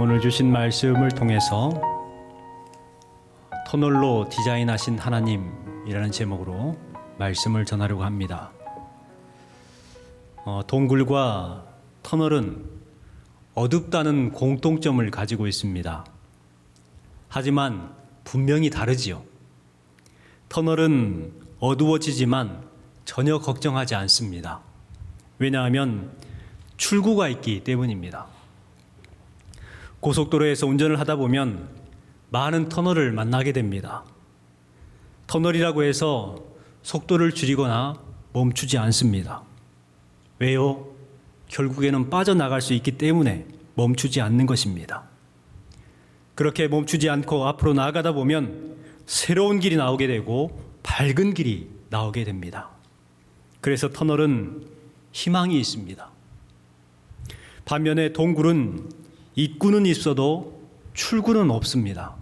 오늘 주신 말씀을 통해서 터널로 디자인하신 하나님이라는 제목으로 말씀을 전하려고 합니다. 동굴과 터널은 어둡다는 공통점을 가지고 있습니다. 하지만 분명히 다르지요. 터널은 어두워지지만 전혀 걱정하지 않습니다. 왜냐하면 출구가 있기 때문입니다. 고속도로에서 운전을 하다 보면 많은 터널을 만나게 됩니다. 터널이라고 해서 속도를 줄이거나 멈추지 않습니다. 왜요? 결국에는 빠져나갈 수 있기 때문에 멈추지 않는 것입니다. 그렇게 멈추지 않고 앞으로 나아가다 보면 새로운 길이 나오게 되고 밝은 길이 나오게 됩니다. 그래서 터널은 희망이 있습니다. 반면에 동굴은 입구는 있어도 출구는 없습니다.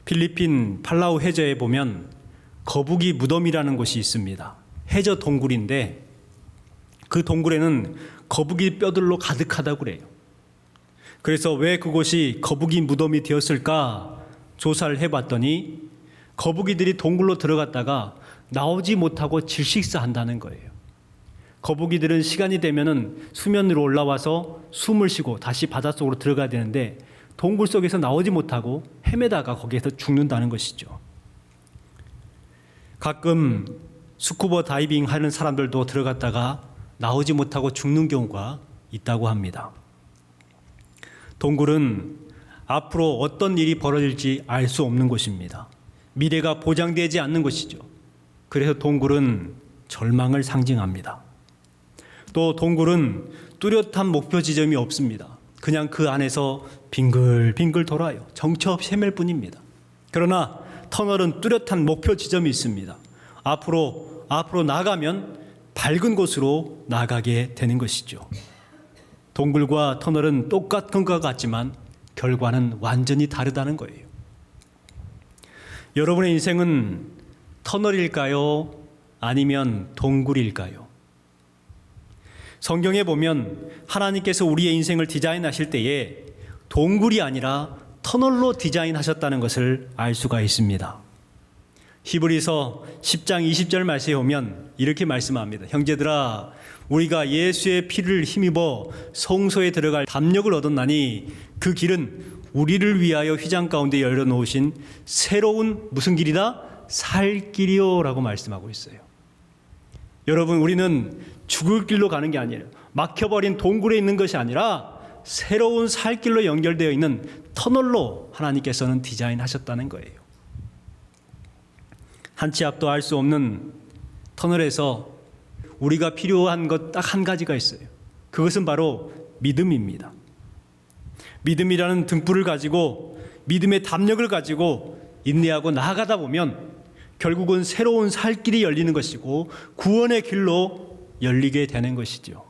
필리핀 팔라우 해저에 보면 거북이 무덤이라는 곳이 있습니다. 해저 동굴인데 그 동굴에는 거북이 뼈들로 가득하다고 그래요. 그래서 왜 그곳이 거북이 무덤이 되었을까 조사를 해봤더니 거북이들이 동굴로 들어갔다가 나오지 못하고 질식사한다는 거예요. 거북이들은 시간이 되면은 수면 위로 올라와서 숨을 쉬고 다시 바닷속으로 들어가야 되는데 동굴 속에서 나오지 못하고 헤매다가 거기에서 죽는다는 것이죠. 가끔 스쿠버 다이빙 하는 사람들도 들어갔다가 나오지 못하고 죽는 경우가 있다고 합니다. 동굴은 앞으로 어떤 일이 벌어질지 알 수 없는 곳입니다. 미래가 보장되지 않는 것이죠. 그래서 동굴은 절망을 상징합니다. 또 동굴은 뚜렷한 목표 지점이 없습니다. 그냥 그 안에서 빙글빙글 돌아요. 정처 없이 헤맬 뿐입니다. 그러나 터널은 뚜렷한 목표 지점이 있습니다. 앞으로 나가면 밝은 곳으로 나가게 되는 것이죠. 동굴과 터널은 똑같은 것 같지만 결과는 완전히 다르다는 거예요. 여러분의 인생은 터널일까요? 아니면 동굴일까요? 성경에 보면 하나님께서 우리의 인생을 디자인하실 때에 동굴이 아니라 터널로 디자인하셨다는 것을 알 수가 있습니다. 히브리서 10장 20절 말씀에 보면 이렇게 말씀합니다. 형제들아, 우리가 예수의 피를 힘입어 성소에 들어갈 담력을 얻었나니 그 길은 우리를 위하여 휘장 가운데 열어놓으신 새로운 무슨 길이다? 살 길이요 라고 말씀하고 있어요. 여러분, 우리는 죽을 길로 가는 게 아니에요. 막혀버린 동굴에 있는 것이 아니라 새로운 살 길로 연결되어 있는 터널로 하나님께서는 디자인하셨다는 거예요. 한 치 앞도 알 수 없는 터널에서 우리가 필요한 것 딱 한 가지가 있어요. 그것은 바로 믿음입니다. 믿음이라는 등불을 가지고 믿음의 담력을 가지고 인내하고 나아가다 보면 결국은 새로운 살 길이 열리는 것이고 구원의 길로 열리게 되는 것이죠.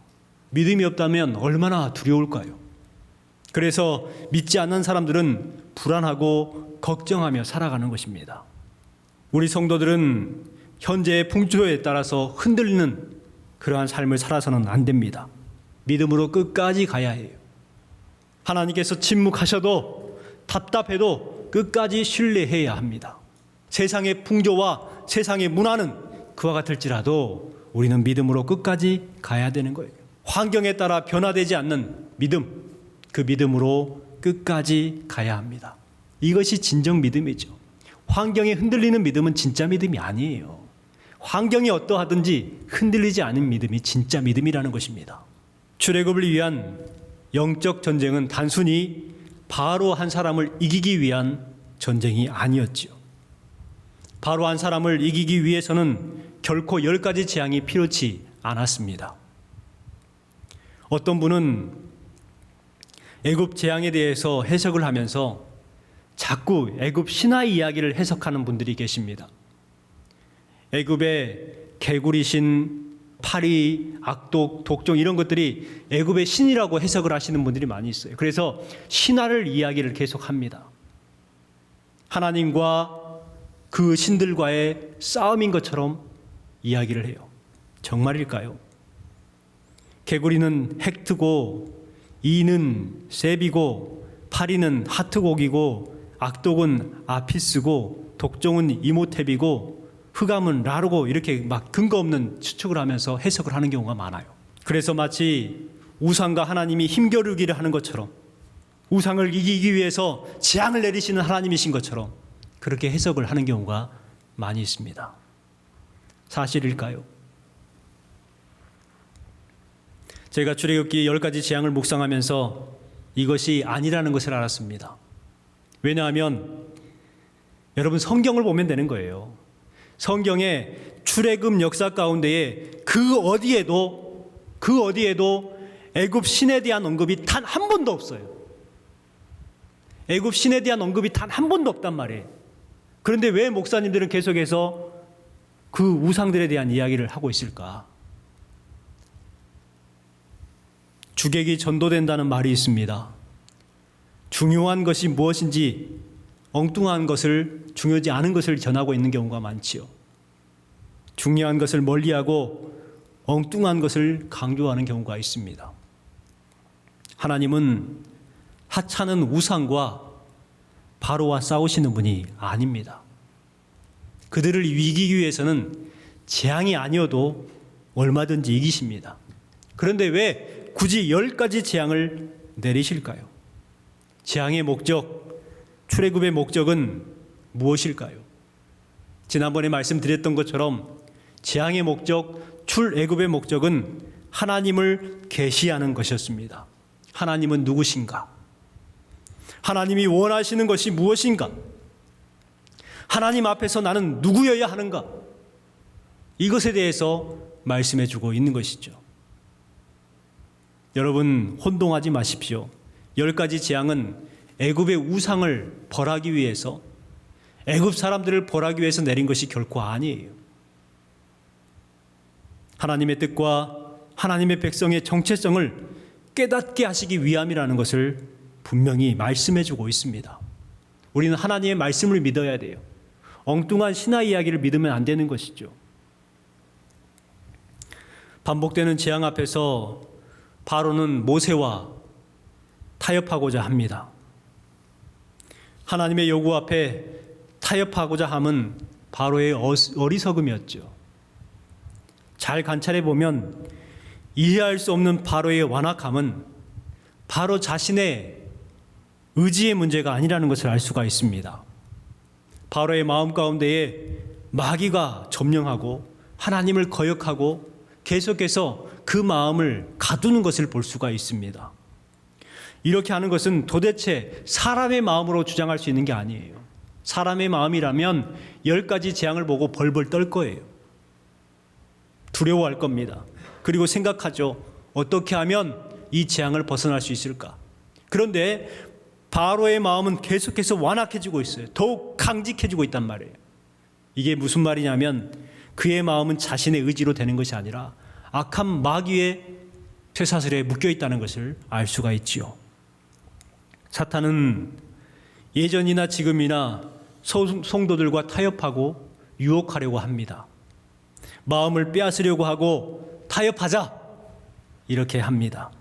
믿음이 없다면 얼마나 두려울까요? 그래서 믿지 않는 사람들은 불안하고 걱정하며 살아가는 것입니다. 우리 성도들은 현재의 풍조에 따라서 흔들리는 그러한 삶을 살아서는 안 됩니다. 믿음으로 끝까지 가야 해요. 하나님께서 침묵하셔도 답답해도 끝까지 신뢰해야 합니다. 세상의 풍조와 세상의 문화는 그와 같을지라도 우리는 믿음으로 끝까지 가야 되는 거예요. 환경에 따라 변화되지 않는 믿음, 그 믿음으로 끝까지 가야 합니다. 이것이 진정 믿음이죠. 환경에 흔들리는 믿음은 진짜 믿음이 아니에요. 환경이 어떠하든지 흔들리지 않은 믿음이 진짜 믿음이라는 것입니다. 출애굽을 위한 영적 전쟁은 단순히 바로 한 사람을 이기기 위한 전쟁이 아니었지요. 바로 한 사람을 이기기 위해서는 결코 10가지 재앙이 필요치 않았습니다. 어떤 분은 애굽 재앙에 대해서 해석을 하면서 자꾸 애굽 신화 이야기를 해석하는 분들이 계십니다. 애굽의 개구리신, 파리, 악독, 독종 이런 것들이 애굽의 신이라고 해석을 하시는 분들이 많이 있어요. 그래서 신화를 이야기를 계속합니다. 하나님과 그 신들과의 싸움인 것처럼 이야기를 해요. 정말일까요? 개구리는 헥트고 이는 셉이고 파리는 하트곡이고 악독은 아피스고 독종은 이모탭이고 흑암은 라르고 이렇게 막 근거 없는 추측을 하면서 해석을 하는 경우가 많아요. 그래서 마치 우상과 하나님이 힘겨루기를 하는 것처럼 우상을 이기기 위해서 재앙을 내리시는 하나님이신 것처럼 그렇게 해석을 하는 경우가 많이 있습니다. 사실일까요? 제가 출애굽기 10가지 재앙을 묵상하면서 이것이 아니라는 것을 알았습니다. 왜냐하면 여러분 성경을 보면 되는 거예요. 성경의 출애굽 역사 가운데에 그 어디에도 애굽 신에 대한 언급이 단 한 번도 없어요. 애굽 신에 대한 언급이 단 한 번도 없단 말이에요. 그런데 왜 목사님들은 계속해서 그 우상들에 대한 이야기를 하고 있을까? 주객이 전도된다는 말이 있습니다. 중요한 것이 무엇인지 엉뚱한 것을, 중요하지 않은 것을 전하고 있는 경우가 많지요. 중요한 것을 멀리하고 엉뚱한 것을 강조하는 경우가 있습니다. 하나님은 하찮은 우상과 바로와 싸우시는 분이 아닙니다. 그들을 이기기 위해서는 재앙이 아니어도 얼마든지 이기십니다. 그런데 왜 굳이 10가지 재앙을 내리실까요? 재앙의 목적, 출애굽의 목적은 무엇일까요? 지난번에 말씀드렸던 것처럼 재앙의 목적, 출애굽의 목적은 하나님을 계시하는 것이었습니다. 하나님은 누구신가? 하나님이 원하시는 것이 무엇인가? 하나님 앞에서 나는 누구여야 하는가? 이것에 대해서 말씀해 주고 있는 것이죠. 여러분 혼동하지 마십시오. 10가지 재앙은 애굽의 우상을 벌하기 위해서, 애굽 사람들을 벌하기 위해서 내린 것이 결코 아니에요. 하나님의 뜻과 하나님의 백성의 정체성을 깨닫게 하시기 위함이라는 것을 분명히 말씀해 주고 있습니다. 우리는 하나님의 말씀을 믿어야 돼요. 엉뚱한 신화 이야기를 믿으면 안 되는 것이죠. 반복되는 재앙 앞에서 바로는 모세와 타협하고자 합니다. 하나님의 요구 앞에 타협하고자 함은 바로의 어리석음이었죠. 잘 관찰해 보면 이해할 수 없는 바로의 완악함은 바로 자신의 의지의 문제가 아니라는 것을 알 수가 있습니다. 바로의 마음 가운데에 마귀가 점령하고 하나님을 거역하고 계속해서 그 마음을 가두는 것을 볼 수가 있습니다. 이렇게 하는 것은 도대체 사람의 마음으로 주장할 수 있는 게 아니에요. 사람의 마음이라면 10가지 재앙을 보고 벌벌 떨 거예요. 두려워할 겁니다. 그리고 생각하죠. 어떻게 하면 이 재앙을 벗어날 수 있을까? 그런데 바로의 마음은 계속해서 완악해지고 있어요. 더욱 강직해지고 있단 말이에요. 이게 무슨 말이냐면 그의 마음은 자신의 의지로 되는 것이 아니라 악한 마귀의 쇠사슬에 묶여 있다는 것을 알 수가 있지요. 사탄은 예전이나 지금이나 성도들과 타협하고 유혹하려고 합니다. 마음을 빼앗으려고 하고 타협하자 이렇게 합니다.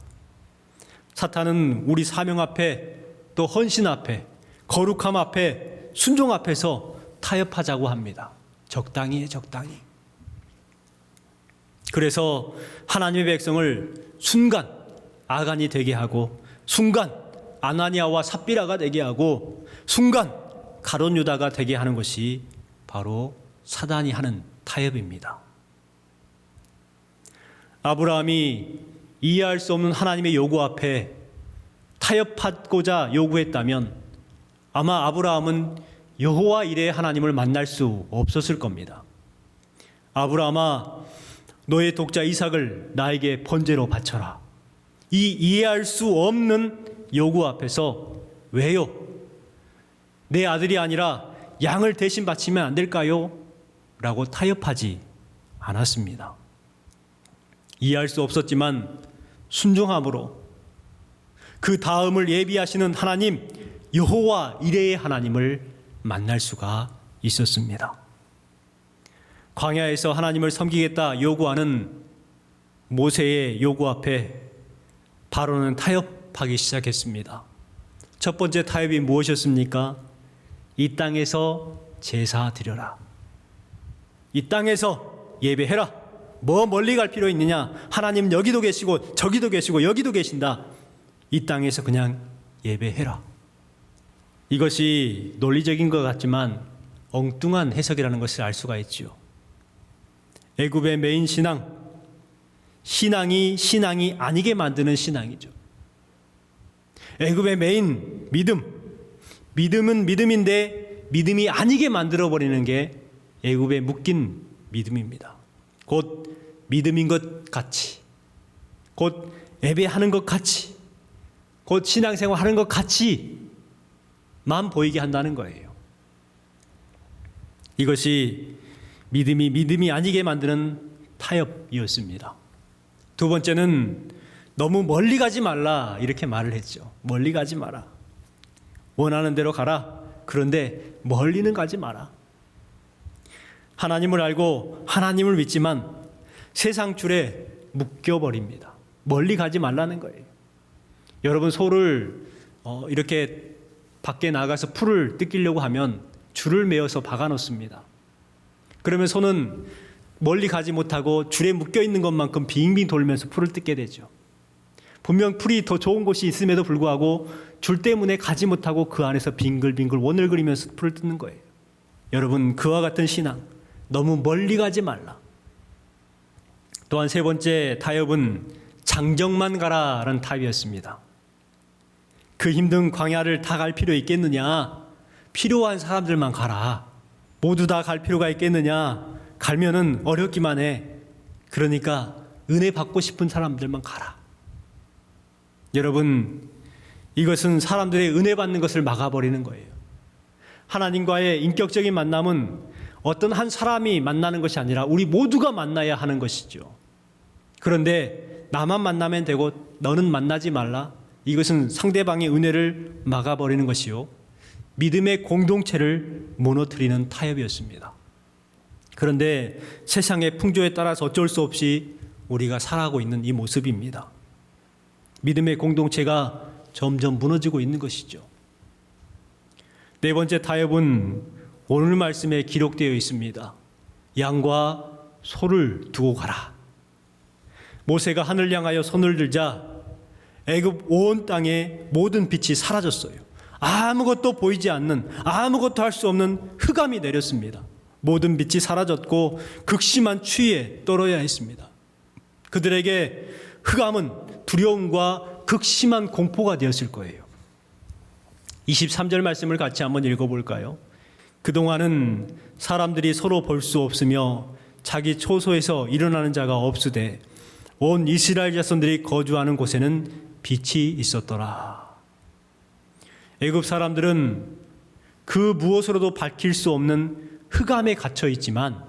사탄은 우리 사명 앞에 또 헌신 앞에 거룩함 앞에 순종 앞에서 타협하자고 합니다. 적당히 해, 적당히. 그래서 하나님의 백성을 순간 아간이 되게 하고 순간 아나니아와 삽비라가 되게 하고 순간 가룟 유다가 되게 하는 것이 바로 사단이 하는 타협입니다. 아브라함이 이해할 수 없는 하나님의 요구 앞에 타협하고자 요구했다면 아마 아브라함은 여호와 이레의 하나님을 만날 수 없었을 겁니다. 아브라함아, 너의 독자 이삭을 나에게 번제로 바쳐라. 이 이해할 수 없는 요구 앞에서 왜요? 내 아들이 아니라 양을 대신 바치면 안 될까요? 라고 타협하지 않았습니다. 이해할 수 없었지만 순종함으로 그 다음을 예비하시는 하나님 여호와 이레의 하나님을 만날 수가 있었습니다. 광야에서 하나님을 섬기겠다 요구하는 모세의 요구 앞에 바로는 타협하기 시작했습니다. 첫 번째 타협이 무엇이었습니까? 이 땅에서 제사 드려라. 이 땅에서 예배해라. 뭐 멀리 갈 필요 있느냐? 하나님 여기도 계시고 저기도 계시고 여기도 계신다. 이 땅에서 그냥 예배해라. 이것이 논리적인 것 같지만 엉뚱한 해석이라는 것을 알 수가 있죠. 애굽의 메인 신앙이 아니게 만드는 신앙이죠. 애굽의 메인 믿음은 믿음인데 믿음이 아니게 만들어버리는 게 애굽의 묶인 믿음입니다. 곧 믿음인 것 같이, 곧 예배하는 것 같이, 곧 신앙생활 하는 것 같이만 보이게 한다는 거예요. 이것이 믿음이 아니게 만드는 타협이었습니다. 두 번째는 너무 멀리 가지 말라 이렇게 말을 했죠. 멀리 가지 마라. 원하는 대로 가라. 그런데 멀리는 가지 마라. 하나님을 알고 하나님을 믿지만 세상 줄에 묶여버립니다. 멀리 가지 말라는 거예요. 여러분 소를 이렇게 밖에 나가서 풀을 뜯기려고 하면 줄을 메어서 박아놓습니다. 그러면 소는 멀리 가지 못하고 줄에 묶여있는 것만큼 빙빙 돌면서 풀을 뜯게 되죠. 분명 풀이 더 좋은 곳이 있음에도 불구하고 줄 때문에 가지 못하고 그 안에서 빙글빙글 원을 그리면서 풀을 뜯는 거예요. 여러분 그와 같은 신앙 너무 멀리 가지 말라. 또한 세 번째 타협은 장정만 가라라는 타협이었습니다. 그 힘든 광야를 다 갈 필요 있겠느냐? 필요한 사람들만 가라. 모두 다 갈 필요가 있겠느냐? 갈면은 어렵기만 해. 그러니까 은혜 받고 싶은 사람들만 가라. 여러분, 이것은 사람들의 은혜 받는 것을 막아버리는 거예요. 하나님과의 인격적인 만남은 어떤 한 사람이 만나는 것이 아니라 우리 모두가 만나야 하는 것이죠. 그런데 나만 만나면 되고 너는 만나지 말라. 이것은 상대방의 은혜를 막아버리는 것이요. 믿음의 공동체를 무너뜨리는 타협이었습니다. 그런데 세상의 풍조에 따라서 어쩔 수 없이 우리가 살아가고 있는 이 모습입니다. 믿음의 공동체가 점점 무너지고 있는 것이죠. 네 번째 타협은 오늘 말씀에 기록되어 있습니다. 양과 소를 두고 가라. 모세가 하늘 향하여 손을 들자 애굽 온 땅의 모든 빛이 사라졌어요. 아무것도 보이지 않는, 아무것도 할 수 없는 흑암이 내렸습니다. 모든 빛이 사라졌고 극심한 추위에 떨어야 했습니다. 그들에게 흑암은 두려움과 극심한 공포가 되었을 거예요. 23절 말씀을 같이 한번 읽어볼까요? 그동안은 사람들이 서로 볼 수 없으며 자기 초소에서 일어나는 자가 없으되 온 이스라엘 자손들이 거주하는 곳에는 빛이 있었더라. 애굽 사람들은 그 무엇으로도 밝힐 수 없는 흑암에 갇혀 있지만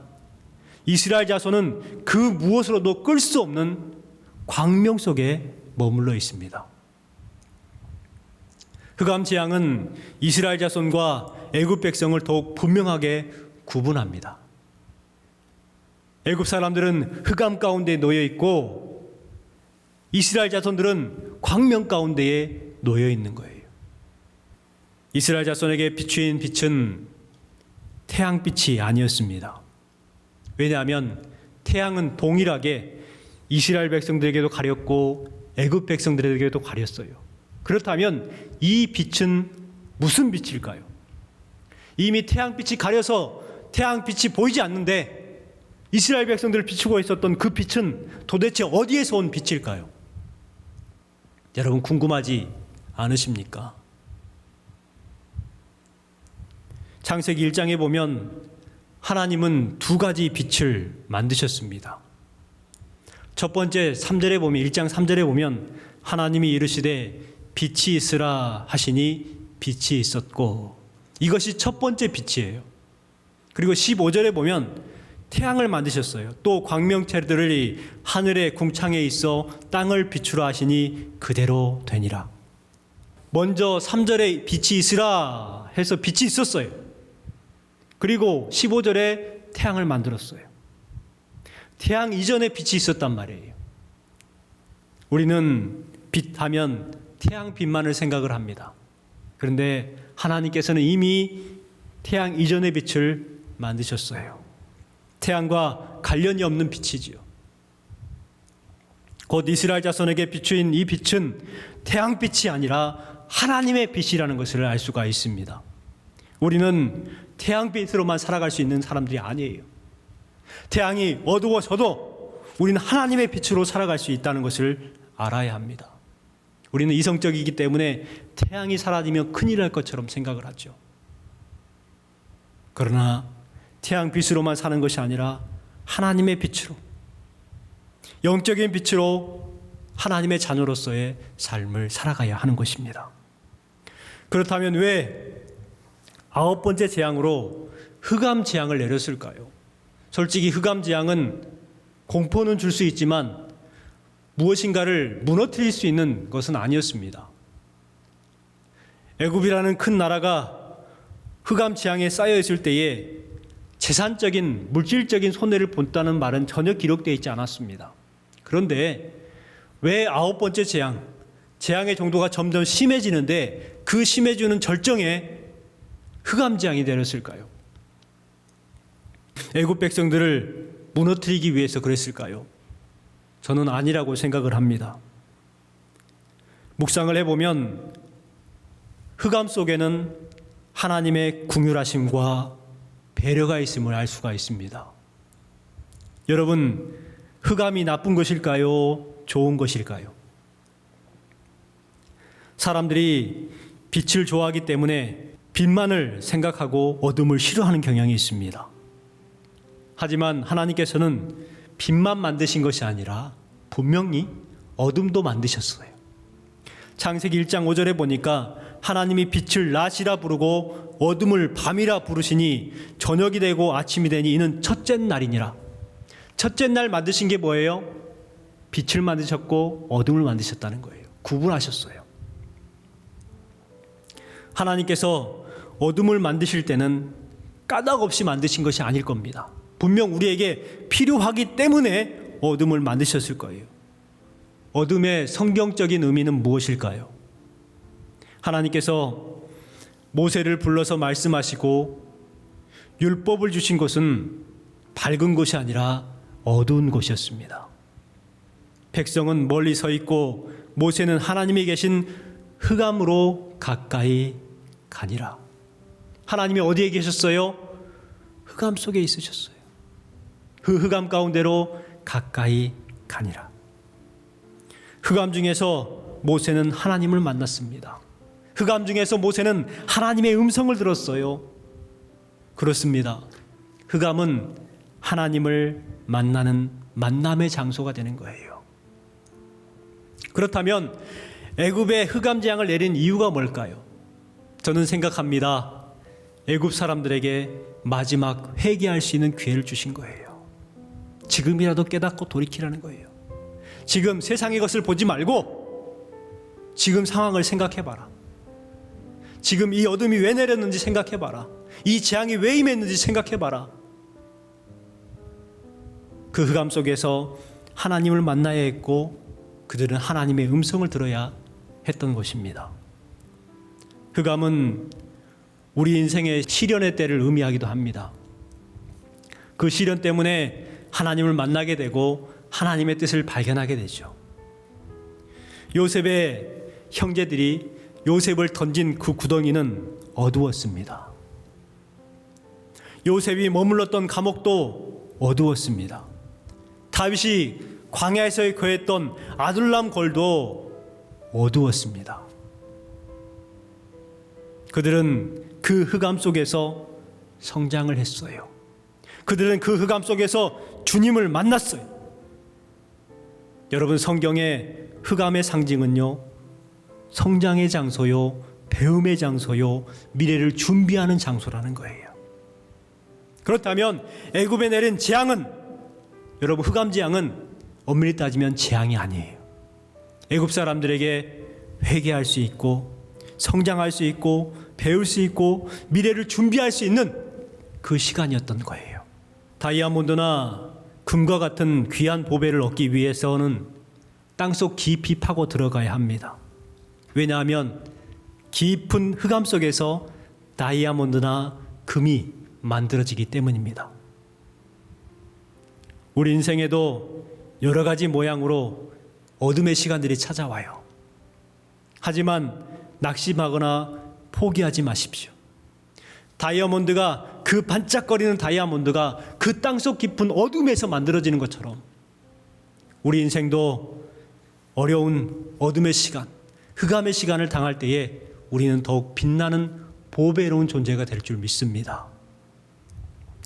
이스라엘 자손은 그 무엇으로도 끌 수 없는 광명 속에 머물러 있습니다. 흑암 재앙은 이스라엘 자손과 애굽 백성을 더욱 분명하게 구분합니다. 애굽 사람들은 흑암 가운데 놓여 있고 이스라엘 자손들은 광명 가운데에 놓여 있는 거예요. 이스라엘 자손에게 비추인 빛은 태양빛이 아니었습니다. 왜냐하면 태양은 동일하게 이스라엘 백성들에게도 가렸고 애굽 백성들에게도 가렸어요. 그렇다면 이 빛은 무슨 빛일까요? 이미 태양빛이 가려서 태양빛이 보이지 않는데 이스라엘 백성들을 비추고 있었던 그 빛은 도대체 어디에서 온 빛일까요? 여러분 궁금하지 않으십니까? 창세기 1장에 보면 하나님은 두 가지 빛을 만드셨습니다. 첫 번째 3절에 보면 1장 3절에 보면 하나님이 이르시되 빛이 있으라 하시니 빛이 있었고 이것이 첫 번째 빛이에요. 그리고 15절에 보면 태양을 만드셨어요. 또 광명체들이 하늘의 궁창에 있어 땅을 비추라 하시니 그대로 되니라. 먼저 3절에 빛이 있으라 해서 빛이 있었어요. 그리고 15절에 태양을 만들었어요. 태양 이전에 빛이 있었단 말이에요. 우리는 빛하면 태양빛만을 생각을 합니다. 그런데 하나님께서는 이미 태양 이전의 빛을 만드셨어요. 태양과 관련이 없는 빛이지요. 곧 이스라엘 자손에게 비추인 이 빛은 태양빛이 아니라 하나님의 빛이라는 것을 알 수가 있습니다. 우리는 태양빛으로만 살아갈 수 있는 사람들이 아니에요. 태양이 어두워져도 우리는 하나님의 빛으로 살아갈 수 있다는 것을 알아야 합니다. 우리는 이성적이기 때문에 태양이 사라지면 큰일 날 것처럼 생각을 하죠. 그러나 태양빛으로만 사는 것이 아니라 하나님의 빛으로, 영적인 빛으로 하나님의 자녀로서의 삶을 살아가야 하는 것입니다. 그렇다면 왜 9번째 재앙으로 흑암 재앙을 내렸을까요? 솔직히 흑암 재앙은 공포는 줄 수 있지만 무엇인가를 무너뜨릴 수 있는 것은 아니었습니다. 애굽이라는 큰 나라가 흑암 재앙에 쌓여 있을 때에 재산적인 물질적인 손해를 본다는 말은 전혀 기록되어 있지 않았습니다. 그런데 왜 9번째 재앙의 정도가 점점 심해지는데 그 심해지는 절정에 흑암 재앙이 내렸을까요? 애굽 백성들을 무너뜨리기 위해서 그랬을까요? 저는 아니라고 생각을 합니다. 묵상을 해보면 흑암 속에는 하나님의 긍휼하심과 배려가 있음을 알 수가 있습니다. 여러분, 흑암이 나쁜 것일까요? 좋은 것일까요? 사람들이 빛을 좋아하기 때문에 빛만을 생각하고 어둠을 싫어하는 경향이 있습니다. 하지만 하나님께서는 빛만 만드신 것이 아니라 분명히 어둠도 만드셨어요. 창세기 1장 5절에 보니까 하나님이 빛을 낮이라 부르고 어둠을 밤이라 부르시니 저녁이 되고 아침이 되니 이는 첫째 날이니라. 첫째 날 만드신 게 뭐예요? 빛을 만드셨고 어둠을 만드셨다는 거예요. 구분하셨어요. 하나님께서 어둠을 만드실 때는 까닭 없이 만드신 것이 아닐 겁니다. 분명 우리에게 필요하기 때문에 어둠을 만드셨을 거예요. 어둠의 성경적인 의미는 무엇일까요? 하나님께서 모세를 불러서 말씀하시고 율법을 주신 것은 밝은 것이 아니라 어두운 것이었습니다. 백성은 멀리 서 있고 모세는 하나님이 계신 흑암으로 가까이 가니라. 하나님이 어디에 계셨어요? 흑암 속에 있으셨어요. 그 흑암 가운데로 가까이 가니라. 흑암 중에서 모세는 하나님을 만났습니다. 흑암 중에서 모세는 하나님의 음성을 들었어요. 그렇습니다. 흑암은 하나님을 만나는 만남의 장소가 되는 거예요. 그렇다면 애굽에 흑암 재앙을 내린 이유가 뭘까요? 저는 생각합니다. 애굽 사람들에게 마지막 회개할 수 있는 기회를 주신 거예요. 지금이라도 깨닫고 돌이키라는 거예요. 지금 세상의 것을 보지 말고 지금 상황을 생각해봐라. 지금 이 어둠이 왜 내렸는지 생각해봐라. 이 재앙이 왜 임했는지 생각해봐라. 그 흑암 속에서 하나님을 만나야 했고 그들은 하나님의 음성을 들어야 했던 것입니다. 흑암은 우리 인생의 시련의 때를 의미하기도 합니다. 그 시련 때문에 하나님을 만나게 되고 하나님의 뜻을 발견하게 되죠. 요셉의 형제들이 요셉을 던진 그 구덩이는 어두웠습니다. 요셉이 머물렀던 감옥도 어두웠습니다. 다윗이 광야에서 거했던 아둘람 골도 어두웠습니다. 그들은 그 흑암 속에서 성장을 했어요. 그들은 그 흑암 속에서 주님을 만났어요. 여러분, 성경의 흑암의 상징은요, 성장의 장소요, 배움의 장소요, 미래를 준비하는 장소라는 거예요. 그렇다면 애굽에 내린 재앙은, 여러분, 흑암 재앙은 엄밀히 따지면 재앙이 아니에요. 애굽 사람들에게 회개할 수 있고 성장할 수 있고 배울 수 있고 미래를 준비할 수 있는 그 시간이었던 거예요. 다이아몬드나 금과 같은 귀한 보배를 얻기 위해서는 땅속 깊이 파고 들어가야 합니다. 왜냐하면 깊은 흑암 속에서 다이아몬드나 금이 만들어지기 때문입니다. 우리 인생에도 여러 가지 모양으로 어둠의 시간들이 찾아와요. 하지만 낙심하거나 포기하지 마십시오. 다이아몬드가, 그 반짝거리는 다이아몬드가 그 땅속 깊은 어둠에서 만들어지는 것처럼 우리 인생도 어려운 어둠의 시간, 흑암의 시간을 당할 때에 우리는 더욱 빛나는 보배로운 존재가 될 줄 믿습니다.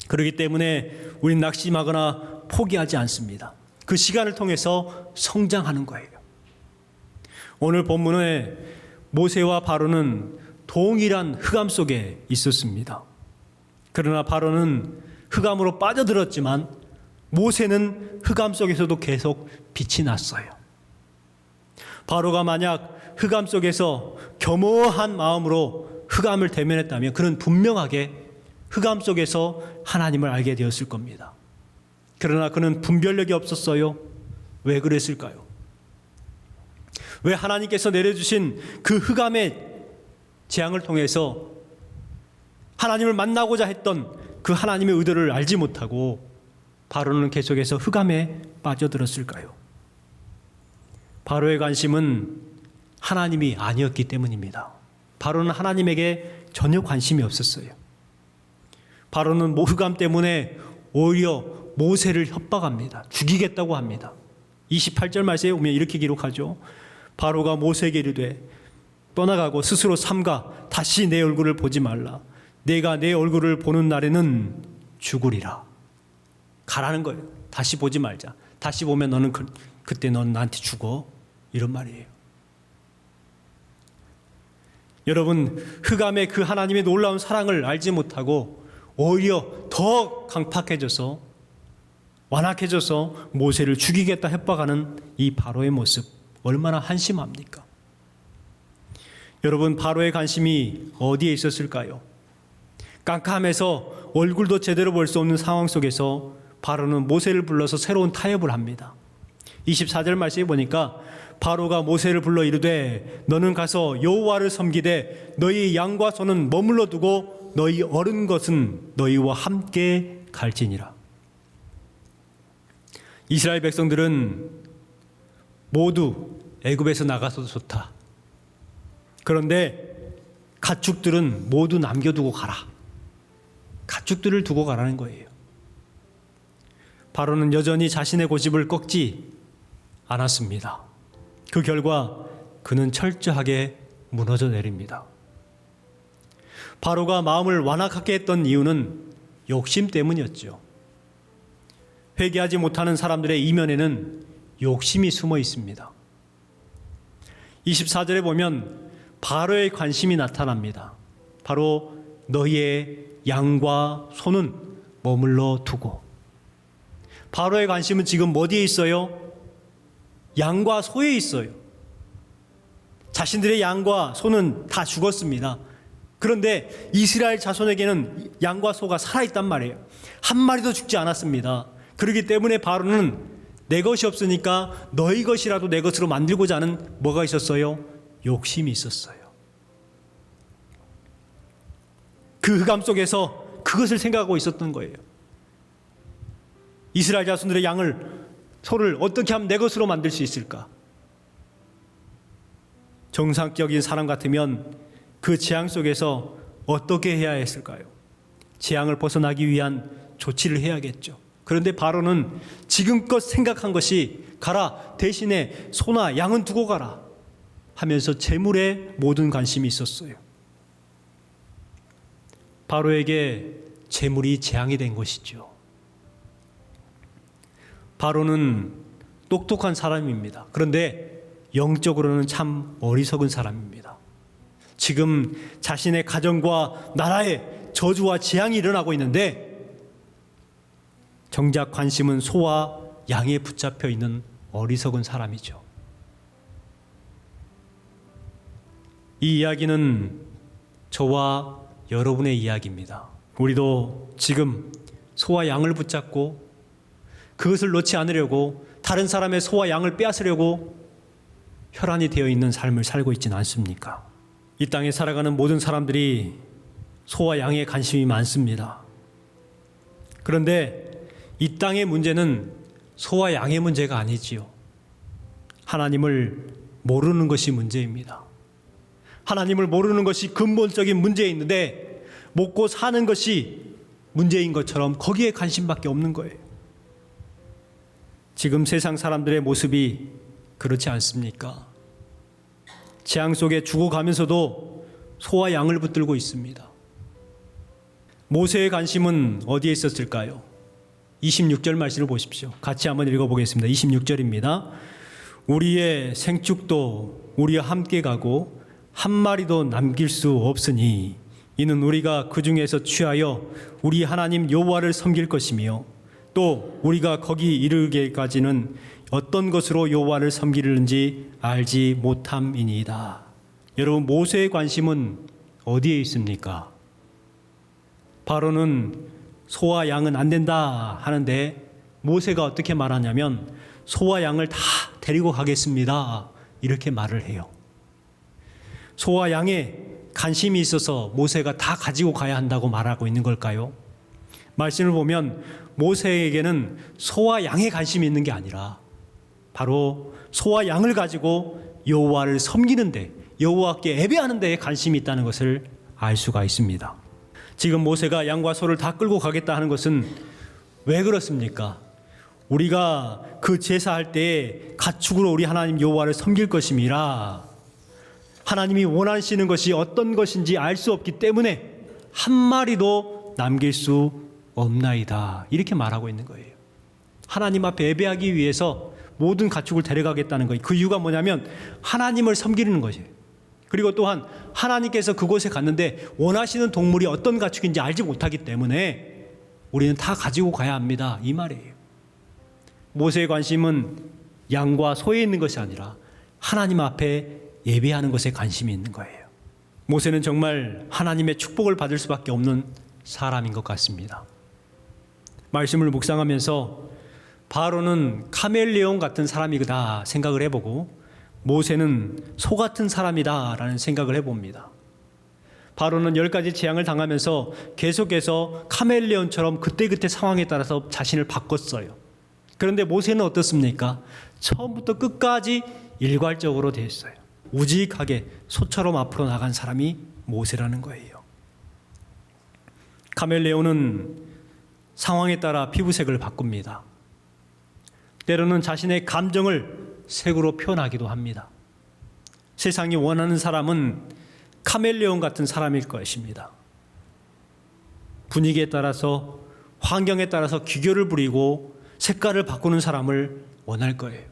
그렇기 때문에 우리는 낙심하거나 포기하지 않습니다. 그 시간을 통해서 성장하는 거예요. 오늘 본문에 모세와 바로는 동일한 흑암 속에 있었습니다. 그러나 바로는 흑암으로 빠져들었지만 모세는 흑암 속에서도 계속 빛이 났어요. 바로가 만약 흑암 속에서 겸허한 마음으로 흑암을 대면했다면 그는 분명하게 흑암 속에서 하나님을 알게 되었을 겁니다. 그러나 그는 분별력이 없었어요. 왜 그랬을까요? 왜 하나님께서 내려주신 그 흑암의 재앙을 통해서 하나님을 만나고자 했던 그 하나님의 의도를 알지 못하고 바로는 계속해서 흑암에 빠져들었을까요? 바로의 관심은 하나님이 아니었기 때문입니다. 바로는 하나님에게 전혀 관심이 없었어요. 바로는 흑암 때문에 오히려 모세를 협박합니다. 죽이겠다고 합니다. 28절 말씀에 보면 이렇게 기록하죠. 바로가 모세에게 이르되 떠나가고 스스로 삼가 다시 내 얼굴을 보지 말라. 내가 내 얼굴을 보는 날에는 죽으리라. 가라는 거예요. 다시 보지 말자. 다시 보면 너는 그때 넌 나한테 죽어. 이런 말이에요. 여러분, 흑암의 그 하나님의 놀라운 사랑을 알지 못하고 오히려 더 강팍해져서 완악해져서 모세를 죽이겠다 협박하는 이 바로의 모습, 얼마나 한심합니까? 여러분, 바로의 관심이 어디에 있었을까요? 깜깜해서 얼굴도 제대로 볼 수 없는 상황 속에서 바로는 모세를 불러서 새로운 타협을 합니다. 24절 말씀에 보니까 바로가 모세를 불러 이르되 너는 가서 여호와를 섬기되 너희 양과 소는 머물러 두고 너희 얻은 것은 너희와 함께 갈지니라. 이스라엘 백성들은 모두 애굽에서 나가서도 좋다. 그런데 가축들은 모두 남겨두고 가라. 가축들을 두고 가라는 거예요. 바로는 여전히 자신의 고집을 꺾지 않았습니다. 그 결과 그는 철저하게 무너져 내립니다. 바로가 마음을 완악하게 했던 이유는 욕심 때문이었죠. 회개하지 못하는 사람들의 이면에는 욕심이 숨어 있습니다. 24절에 보면 바로의 관심이 나타납니다. 바로 너희의 양과 소는 머물러 두고. 바로의 관심은 지금 어디에 있어요? 양과 소에 있어요. 자신들의 양과 소는 다 죽었습니다. 그런데 이스라엘 자손에게는 양과 소가 살아있단 말이에요. 한 마리도 죽지 않았습니다. 그렇기 때문에 바로는 내 것이 없으니까 너희 것이라도 내 것으로 만들고자 하는 뭐가 있었어요? 욕심이 있었어요. 그 흑암 속에서 그것을 생각하고 있었던 거예요. 이스라엘 자손들의 소를 어떻게 하면 내 것으로 만들 수 있을까? 정상적인 사람 같으면 그 재앙 속에서 어떻게 해야 했을까요? 재앙을 벗어나기 위한 조치를 해야겠죠. 그런데 바로는 지금껏 생각한 것이 가라, 대신에 소나 양은 두고 가라 하면서 재물에 모든 관심이 있었어요. 바로에게 재물이 재앙이 된 것이죠. 바로는 똑똑한 사람입니다. 그런데 영적으로는 참 어리석은 사람입니다. 지금 자신의 가정과 나라에 저주와 재앙이 일어나고 있는데 정작 관심은 소와 양에 붙잡혀 있는 어리석은 사람이죠. 이 이야기는 저와 여러분의 이야기입니다. 우리도 지금 소와 양을 붙잡고 그것을 놓지 않으려고 다른 사람의 소와 양을 빼앗으려고 혈안이 되어 있는 삶을 살고 있지는 않습니까? 이 땅에 살아가는 모든 사람들이 소와 양에 관심이 많습니다. 그런데 이 땅의 문제는 소와 양의 문제가 아니지요. 하나님을 모르는 것이 문제입니다. 하나님을 모르는 것이 근본적인 문제인데 먹고 사는 것이 문제인 것처럼 거기에 관심밖에 없는 거예요. 지금 세상 사람들의 모습이 그렇지 않습니까? 재앙 속에 죽어가면서도 소와 양을 붙들고 있습니다. 모세의 관심은 어디에 있었을까요? 26절 말씀을 보십시오. 같이 한번 읽어보겠습니다. 26절입니다. 우리의 생축도 우리와 함께 가고 한 마리도 남길 수 없으니 이는 우리가 그 중에서 취하여 우리 하나님 여호와를 섬길 것이며 또 우리가 거기 이르기까지는 어떤 것으로 여호와를 섬기는지 알지 못함이니이다. 여러분, 모세의 관심은 어디에 있습니까? 바로는 소와 양은 안 된다 하는데 모세가 어떻게 말하냐면 소와 양을 다 데리고 가겠습니다, 이렇게 말을 해요. 소와 양에 관심이 있어서 모세가 다 가지고 가야 한다고 말하고 있는 걸까요? 말씀을 보면 모세에게는 소와 양에 관심이 있는 게 아니라 바로 소와 양을 가지고 여호와를 섬기는 데, 여호와께 예배하는 데에 관심이 있다는 것을 알 수가 있습니다. 지금 모세가 양과 소를 다 끌고 가겠다 하는 것은 왜 그렇습니까? 우리가 그 제사할 때에 가축으로 우리 하나님 여호와를 섬길 것임이라 하나님이 원하시는 것이 어떤 것인지 알 수 없기 때문에 한 마리도 남길 수 없나이다, 이렇게 말하고 있는 거예요. 하나님 앞에 예배하기 위해서 모든 가축을 데려가겠다는 거예요. 그 이유가 뭐냐면 하나님을 섬기는 것이에요. 그리고 또한 하나님께서 그곳에 갔는데 원하시는 동물이 어떤 가축인지 알지 못하기 때문에 우리는 다 가지고 가야 합니다, 이 말이에요. 모세의 관심은 양과 소에 있는 것이 아니라 하나님 앞에 예배하는 것에 관심이 있는 거예요. 모세는 정말 하나님의 축복을 받을 수밖에 없는 사람인 것 같습니다. 말씀을 묵상하면서 바로는 카멜레온 같은 사람이다 생각을 해보고 모세는 소 같은 사람이다 라는 생각을 해봅니다. 바로는 10가지 재앙을 당하면서 계속해서 카멜레온처럼 그때그때 상황에 따라서 자신을 바꿨어요. 그런데 모세는 어떻습니까? 처음부터 끝까지 일괄적으로 됐어요. 우직하게 소처럼 앞으로 나간 사람이 모세라는 거예요. 카멜레온은 상황에 따라 피부색을 바꿉니다. 때로는 자신의 감정을 색으로 표현하기도 합니다. 세상이 원하는 사람은 카멜레온 같은 사람일 것입니다. 분위기에 따라서, 환경에 따라서 기교를 부리고 색깔을 바꾸는 사람을 원할 거예요.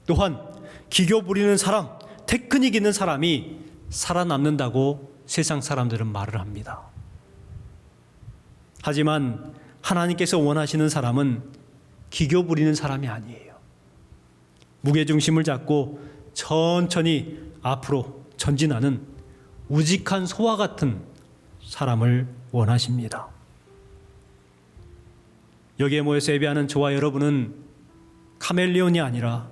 또한 기교 부리는 사람, 테크닉 있는 사람이 살아남는다고 세상 사람들은 말을 합니다. 하지만 하나님께서 원하시는 사람은 기교 부리는 사람이 아니에요. 무게중심을 잡고 천천히 앞으로 전진하는 우직한 소와 같은 사람을 원하십니다. 여기에 모여서 예배하는 저와 여러분은 카멜레온이 아니라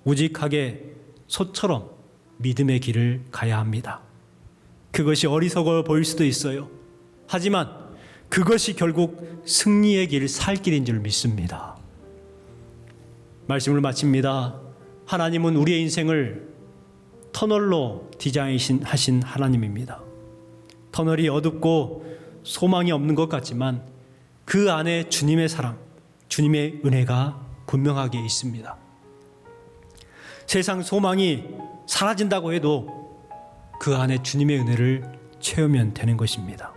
우직하게 소처럼 믿음의 길을 가야 합니다. 그것이 어리석어 보일 수도 있어요. 하지만 그것이 결국 승리의 길, 살 길인 줄 믿습니다. 말씀을 마칩니다. 하나님은 우리의 인생을 터널로 디자인하신 하나님입니다. 터널이 어둡고 소망이 없는 것 같지만 그 안에 주님의 사랑, 주님의 은혜가 분명하게 있습니다. 세상 소망이 사라진다고 해도 그 안에 주님의 은혜를 채우면 되는 것입니다.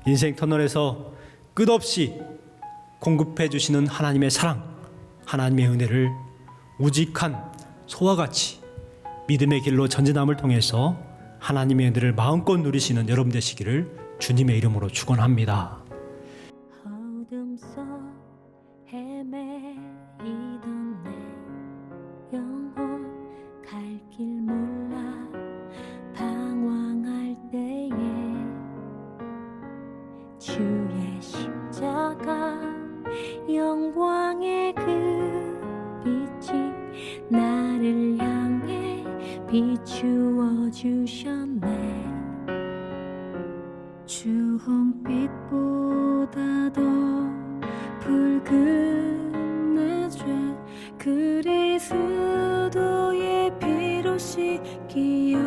인생 터널에서 끝없이 공급해 주시는 하나님의 사랑, 하나님의 은혜를 우직한 소와 같이 믿음의 길로 전진함을 통해서 하나님의 은혜를 마음껏 누리시는 여러분 되시기를 주님의 이름으로 축원합니다. 어둠 속 헤매이던 내 영혼 갈 길 몰라 방황할 때에 주의 십자가 영광의 그 빛이 나를 향해 비추어 주셨네. 주홍빛보다 더 붉은 내 죄 그리스도의 피로 씻기어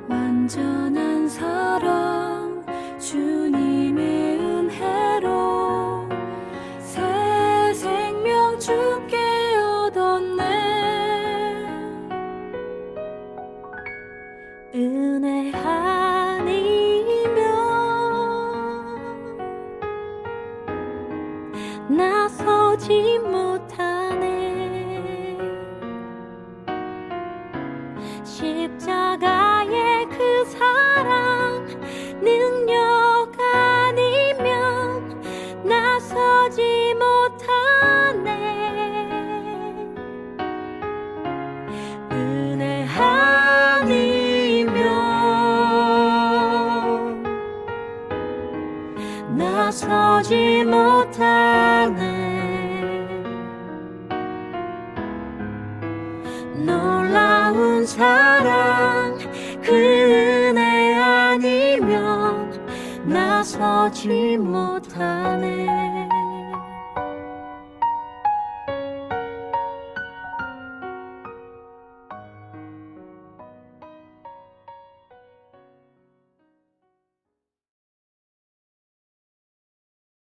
완전한 사랑 주님의 은혜로 새 생명 주께 얻었네. 은혜 아니면 나서지 못하네. 십자가의 그 사랑 능력 아니면 나서지 못하네. 은혜 아니면 나서지 못하네. 놀라운 사랑 그 은혜 아니면 나서지 못하네.